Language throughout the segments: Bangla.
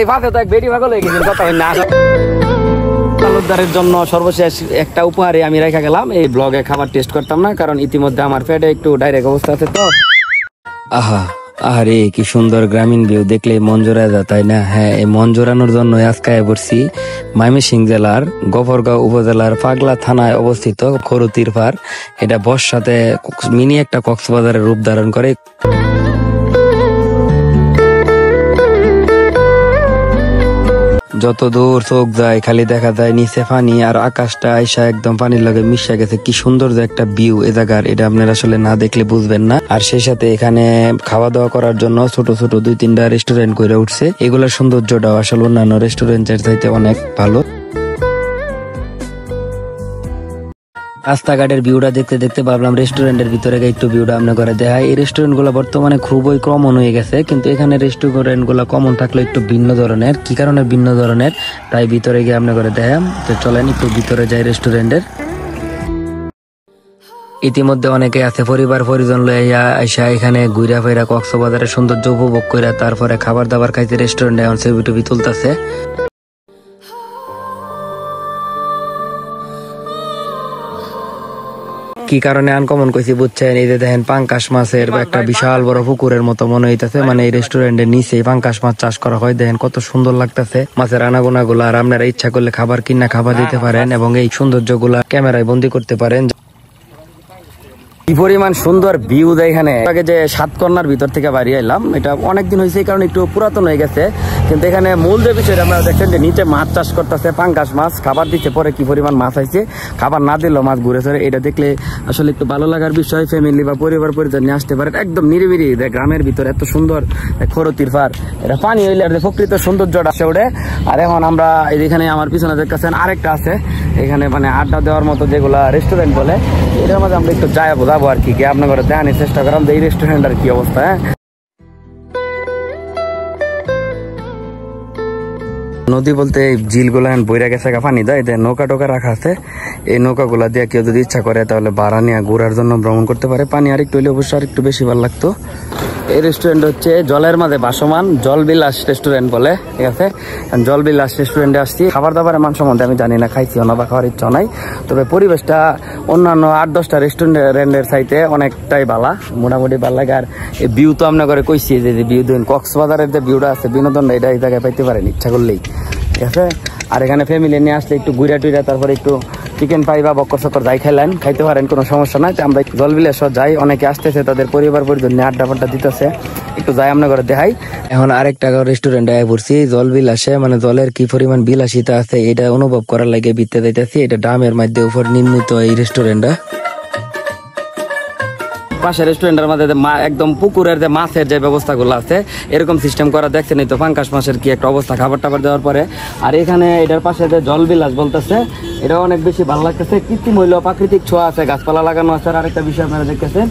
এই ভাতে তো এক বেটি ভাগল হয়ে গেছিল কথা হয় না। তালুকদারের জন্য সর্বশেষ একটা উপহারে আমি রেখে গেলাম, এই ব্লগে খাবার টেস্ট করতাম না কারণ ইতিমধ্যে আমার পেটে একটু ডাইরেক্ট অবস্থা আছে। তো আহা আরে কি সুন্দর গ্রামীণ ভিউ, দেখলে মন জোড়া যায় তাই না? হ্যাঁ, এই মন জোড়ানোর জন্য আজকে পড়ছি ময়মনসিংহ জেলার গফরগাঁও উপজেলার পাগলা থানায় অবস্থিত খরুতির পাড়। এটা বর্ষাতে মিনি একটা কক্সবাজারের রূপ ধারণ করে। যত দূর চোখ যায় খালি দেখা যায় নিচে পানি আর আকাশটা আইসা একদম পানির লগে মিশে গেছে। কি সুন্দর যে একটা ভিউ এ জায়গার, এটা আপনারা আসলে না দেখলে বুঝবেন না। আর সেই সাথে এখানে খাওয়া দাওয়া করার জন্য ছোট ছোট 2-3টা রেস্টুরেন্ট করে উঠছে। এগুলোর সৌন্দর্যটাও আসলে অন্যান্য রেস্টুরেন্টের চাইতে অনেক ভালো। রাস্তাঘাটের ভিউটা দেখতে দেখতে ভাবলাম রেস্টুরেন্টের ভিতরে একটু ভিউটা আপনার করে দেখায়। এই রেস্টুরেন্ট গুলো বর্তমানে খুবই কমন হয়ে গেছে, কিন্তু এখানে রেস্টুরেন্ট গুলো কমন থাকলে একটু ভিন্ন ধরনের। কি কারণে ভিন্ন ধরনের তাই ভিতরে গিয়ে আপনার করে দেখাম। তো চলেন একটু ভিতরে যাই রেস্টুরেন্টের। ইতিমধ্যে অনেকে আছে পরিবার পরিজন লইয়া আইসা এখানে ঘুরা ফেরা কক্সবাজারের সৌন্দর্য উপভোগ করে তারপরে খাবার দাবার খাইতে রেস্টুরেন্টে এখন ছবি টবি তুলতেছে। কি কারণে আনকমন কইছি বুঝছেন? এই যে দেখেন পাঙ্কাশ মাছের একটা বিশাল বড় পুকুরের মতো মনে হইতেছে, মানে এই রেস্টুরেন্টের নিচে পাঙ্কাশ মাছ চাষ করা হয়। দেখেন কত সুন্দর লাগতেছে মাছের আনাগোনা গুলা। আর আপনারা ইচ্ছা করলে খাবার কিনা খাবার দিতে পারেন এবং এই সৌন্দর্য গুলা ক্যামেরায় বন্দি করতে পারেন। কি পরিমাণ সুন্দর ভিউ দেয় এখানে। আগে যে সাতকর্নার ভিতর থেকে বাড়ি এলাম, এটা অনেকদিন হয়েছে এই কারণে একটু পুরাতন হয়ে গেছে, কিন্তু এখানে মূল যে বিষয়টা আপনারা দেখছেন যে নিচে মাছ চাষ করতেছে, পাঙ্কাশ মাছ খাবার দিচ্ছে। পরে কি পরিমাণ মাছ আইছে, খাবার না দিলেও মাছ ঘুরে চড়ে। এটা দেখলে আসলে একটু ভালো লাগার বিষয়। ফ্যামিলি বা পরিবার পরিজন নিয়ে আসতে পারেন। একদম নিরিবিলি গ্রামের ভিতরে এত সুন্দর খরতির পাড়। এটা পানি হইলে প্রকৃত সৌন্দর্যটা আসে ওঠে। আর এখন আমরা এখানে আমার পিছনে দেখতেছেন আরেকটা আছে, এখানে মানে আড্ডা দেওয়ার মতো যেগুলা রেস্টুরেন্ট বলে, এটার মধ্যে আমরা একটু যাবো আর কি আপনার ঘরে দেখানোর চেষ্টা করলাম এই রেস্টুরেন্টের কি অবস্থা। হ্যাঁ, নদী বলতে ঝিল গুলা বইরা গেছে পানি দেয়, নৌকা টোকা রাখা আছে। এই নৌকা গুলা দিয়ে কেউ যদি ইচ্ছা করে তাহলে ভাড়া নিয়ে ঘোরার জন্য ভ্রমণ করতে পারে। পানি আর একটু হইলে অবশ্যই আর একটু বেশি ভালো লাগতো। এই রেস্টুরেন্ট হচ্ছে জলের মাঝে ভাসমান জলবিলাস রেস্টুরেন্ট বলে, ঠিক আছে? জলবিলাস রেস্টুরেন্টে আসছি। খাবার দাবারের মান সম্বন্ধে আমি জানি না, খাইছিও না বা খাওয়ার ইচ্ছা নাই। তবে পরিবেশটা অন্যান্য 8-10টা রেস্টুরেন্টের চাইতে অনেকটাই ভালো, মোটামুটি ভালো লাগে। আর এই ভিউ তো আপনার করে কইছি যে ভিউ দিন কক্সবাজারের যে ভিউটা আছে বিনোদনটা, এটা এই জায়গায় পাইতে পারেন ইচ্ছা করলেই, ঠিক আছে? আর এখানে ফ্যামিলি নিয়ে আসলে একটু ঘুরা টুইরা তারপরে একটু চিকেন পাই বা বক্কর চক্কর যাই খাইলেন খাইতে পারেন, কোনো সমস্যা নাই। আমরা জলবিলাস যাই, অনেকে আসতেছে তাদের পরিবার পরিজন নিয়ে আড্ডা ফাড্ডা দিতেছে, একটু যাই আপনার ঘরে দেখাই। এখন আরেকটা রেস্টুরেন্টে আয় পড়ছি জলবিলাসে, মানে জলের কি পরিমাণ বিলাসিতা আছে এটা অনুভব করার লাগে বিতে যাইতেছি। এটা ড্রামের মধ্যে উপর নির্মিত এই রেস্টুরেন্টটা। পাশে রেস্টুরেন্টের মধ্যে একদম পুকুরের যে মাছের যে ব্যবস্থাগুলো আছে এরকম সিস্টেম করা দেখছেন। এই তো পাঙ্কাশ মাছের কি একটা অবস্থা খাবার টাবার দেওয়ার পরে। আর এখানে এটার পাশে যে জলবিলাস বলতেছে, এটা অনেক বেশি ভালো লাগতেছে। কৃত্রিম হইল প্রাকৃতিক ছোঁয়া আছে, গাছপালা লাগানো আছে। আর আরেকটা বিষয় আপনারা দেখতেছেন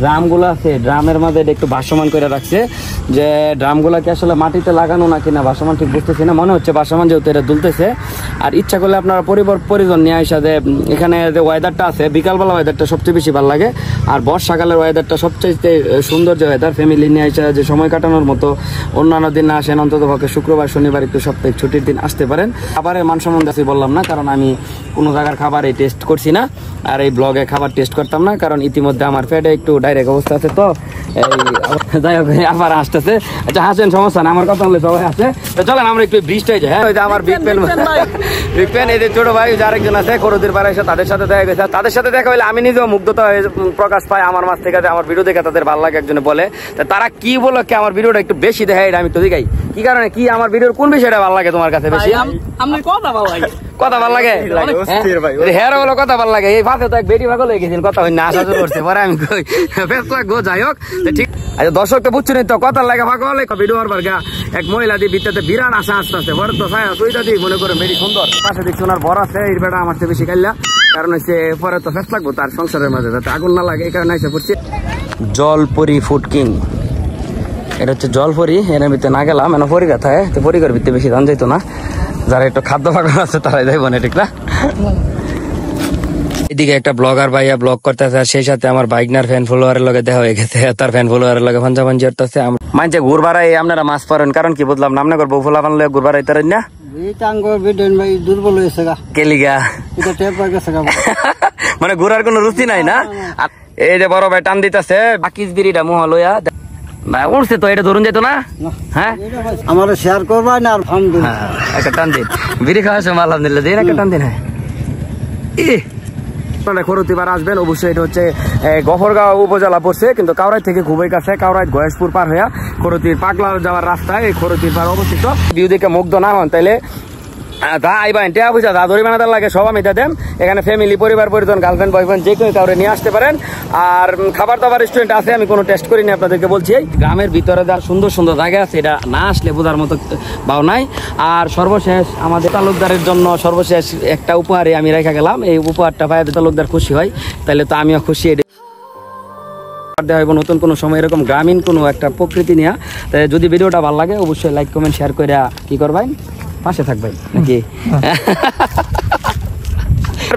ড্রাম গুলো আছে, ড্রামের মধ্যে একটু ভাসমান করে রাখছে। যে ড্রাম গুলা কি আসলে মাটিতে লাগানো না কিনা ভাসমান ঠিক বুঝতেছি না, মনে হচ্ছে ভাসমান, যেহেতু এটা দুলতেছে। আর ইচ্ছা করলে আপনারা পরিবার পরিজন নিয়ে আসা যে এখানে যে ওয়েদারটা আছে বিকালবেলা ওয়েদারটা সবচেয়ে বেশি ভালো লাগে। আর বর্ষাকালের ওয়েদারটা সবচেয়ে সুন্দর যে ওয়েদার, ফ্যামিলি নিয়ে আসা যে সময় কাটানোর মতো। অন্যান্য দিন না আসেন, অন্তত পক্ষে শুক্রবার শনিবার একটু সাপ্তাহিক ছুটির দিন আসতে পারেন। খাবারের মান সম্বন্ধে আমি বললাম না, কারণ আমি কোনো জায়গার খাবার এই টেস্ট করছি না আর এই ব্লগে খাবার টেস্ট করতাম না, কারণ ইতিমধ্যে আমার পেটে একটু ডাইরেক্ট অবস্থা আছে। তো যাই হোক আবার আসতেছে। আচ্ছা হাসেন, সমস্যা না, আমার কথা বললে সবাই আসে। তো চলেন আমরা একটু ব্রিজটাই যাই। হ্যাঁ, আমার বিগ পেন এই যে ছোট ভাই আরেকজন আছে খরুতির পাড়ে এসে তাদের সাথে দেখা গেছে। তাদের সাথে দেখা হলে আমি নিজেও মুগ্ধতা প্রকাশ পাই আমার মাছ থেকে, আমার ভিডিও দেখে তাদের ভালো লাগে একজনে বলে। তারা কি বলো কি আমার ভিডিওটা একটু বেশি দেখায়, এটা আমি তো দেখাই কি কারণে, কি আমার ভিডিওর কোন বিষয়টা ভালো লাগে তোমার কাছে বেশি? কথা ভালো লাগে, হ্যাঁ বলো কথা ভালো লাগে। এই ভাতে তো এক বেটি ভাগল হয়ে গেছিল কথা হয় না, আশা করছে পরে আমি গো যাই হোক ঠিক। আচ্ছা দর্শক তো বুঝছো তো কথা লাগে ভাগল ভিডিও হওয়ার গা এক মহিলা দিয়ে ভিতরে বিরাট আশা আসতে আসতে বড় তো তুইটা দিয়ে মনে করে বেশি সুন্দর। পাশে দেখছি ওনার বড় আছে, এই বেটা আমার চেয়ে বেশি খাইলা, কারণ হচ্ছে পরে তো ফেস লাগবো তার সংসারের মাঝে যাতে আগুন না লাগে, এই কারণে এসে পড়ছি। জলপরি ফুড কিং, এটা হচ্ছে জলপরি। এর ভিতরে না গেলাম এনে পরি কথায়, তো পরিকার ভিতরে বেশি দাম যাইতো না, যারা একটু খাদ্য ভাগন আছে তারাই যাইব না, ঠিক না? এদিকে একটা ব্লগার ভাইয়া ব্লগ করতেছে, সেই সাথে আমার বাইকনার ফ্যান ফলোয়ারের লগে দেখা হয়ে গেছে, তার ফ্যান ফলোয়ারের লগে ফাঞ্চাফাঞ্চি করতেছে। মানছে ঘুরবারাই আপনারা মাছ পারেন, কারণ কি বুঝলাম না, আপনার বউ ফোলা বানলে ঘুরবারাই তারেন না দুর্বল হয়েছে গা, কেলিগা মানে ঘুরার কোনো রুচি নাই না। এই যে বড় ভাই টান দিতেছে বাকিস বিড়িটা মুহা লইয়া উঠছে তো, এটা ধরুন যেত না। হ্যাঁ আমার শেয়ার করবা না, আর ফান দিন একটা টান দিন, বিড়ি খাওয়ার সময় আলহামদুলিল্লাহ দিন একটা টান দিন। হ্যাঁ খরতিবার আসবেন অবশ্যই, এটা হচ্ছে গফরগাঁও উপজেলা পড়ছে, কিন্তু কাউরাই থেকে খুবই কাছে, কাউরাই গয়েশপুর পার হইয়া খরতির পাগলা যাওয়ার রাস্তায় এই খরতির পার অবস্থিত। ভিউ দেখে মুগ্ধ না হন তাইলে আইবেন, টিয়া পয়সা যা ধরি বানাতে লাগে সব আমি দেন। এখানে ফ্যামিলি, পরিবার পরিজন, গার্লফ্রেন্ড বয়ফ্রেন্ড যে কেউ কাউরে নিয়ে আসতে পারেন। আর খাবার দাবার রেস্টুরেন্ট আছে, আমি কোনো টেস্ট করিনি, আপনাদেরকে বলছি। গ্রামের ভিতরে যা সুন্দর সুন্দর জায়গা আছে, এটা না আসলে বোঝার মতো ভাও নাই। আর সর্বশেষ আমাদের তালুকদারের জন্য সর্বশেষ একটা উপহারে আমি রেখে গেলাম, এই উপহারটা পাই তালুকদার খুশি হয়, তাহলে তো আমিও খুশি। দেওয়া হইব নতুন কোনো সময় এরকম গ্রামীণ কোনো একটা প্রকৃতি নিয়ে। তাই যদি ভিডিওটা ভালো লাগে অবশ্যই লাইক কমেন্ট শেয়ার করে কি করবেন, পাশে থাকবেন নাকি।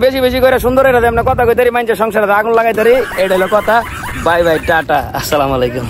বেশি বেশি করে সুন্দর আমরা কথা কইতারি, মানুষের সংসারে আগুন লাগাই তারি, এটা হলো কথা। বাই বাই, টাটা, আসসালামু আলাইকুম।